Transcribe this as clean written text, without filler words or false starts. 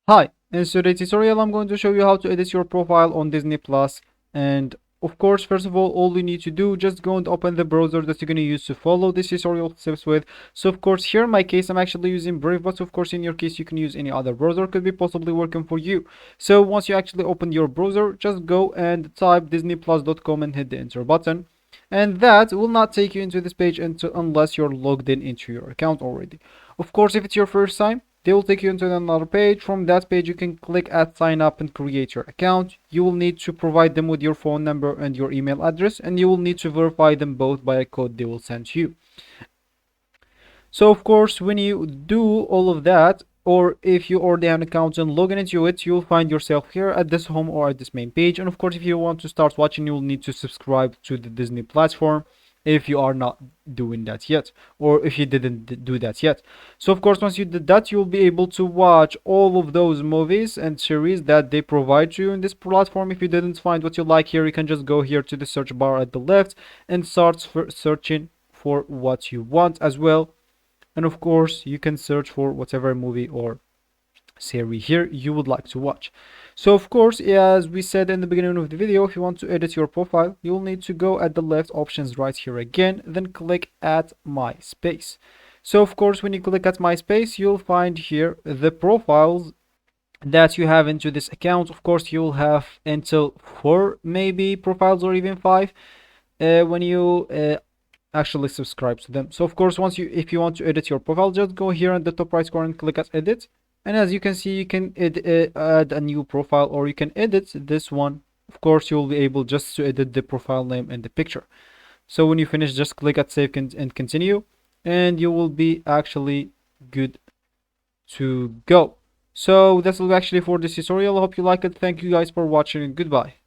Hi, in today's tutorial I'm going to show you how to edit your profile on Disney Plus. And of course, first of all you need to do, just go and open the browser that you're going to use to follow this tutorial steps with. So of course, here in my case I'm actually using Brave, but of course in your case you can use any other browser, could be possibly working for you. So once you actually open your browser, just go and type disneyplus.com and hit the enter button. And that will not take you into this page unless you're logged in into your account already. Of course, if it's your first time, they will take you into another page. From that page, you can click at sign up and create your account. You will need to provide them with your phone number and your email address, and you will need to verify them both by a code they will send you. So of course, when you do all of that, or if you already have an account and log into it, you'll find yourself here at this home or at this main page. And of course, if you want to start watching, you'll need to subscribe to the Disney platform if you are not doing that yet, or if you didn't do that yet. So of course, once you did that, you'll be able to watch all of those movies and series that they provide you in this platform. If you didn't find what you like here, you can just go here to the search bar at the left and start searching for what you want as well. And of course, you can search for whatever movie or series here you would like to watch. So of course, as we said in the beginning of the video, if you want to edit your profile, you'll need to go at the left options right here again, then click at My Space. So of course, when you click at My Space, you'll find here the profiles that you have into this account. Of course, you'll have until 4 maybe profiles or even 5 when you actually subscribe to them. So of course, if you want to edit your profile, just go here in the top right corner and click at edit. And as you can see, you can add a new profile, or you can edit this one. Of course, you'll be able just to edit the profile name and the picture. So when you finish, just click at save and continue, and you will be actually good to go. So that's all actually for this tutorial. I hope you like it. Thank you guys for watching, and goodbye.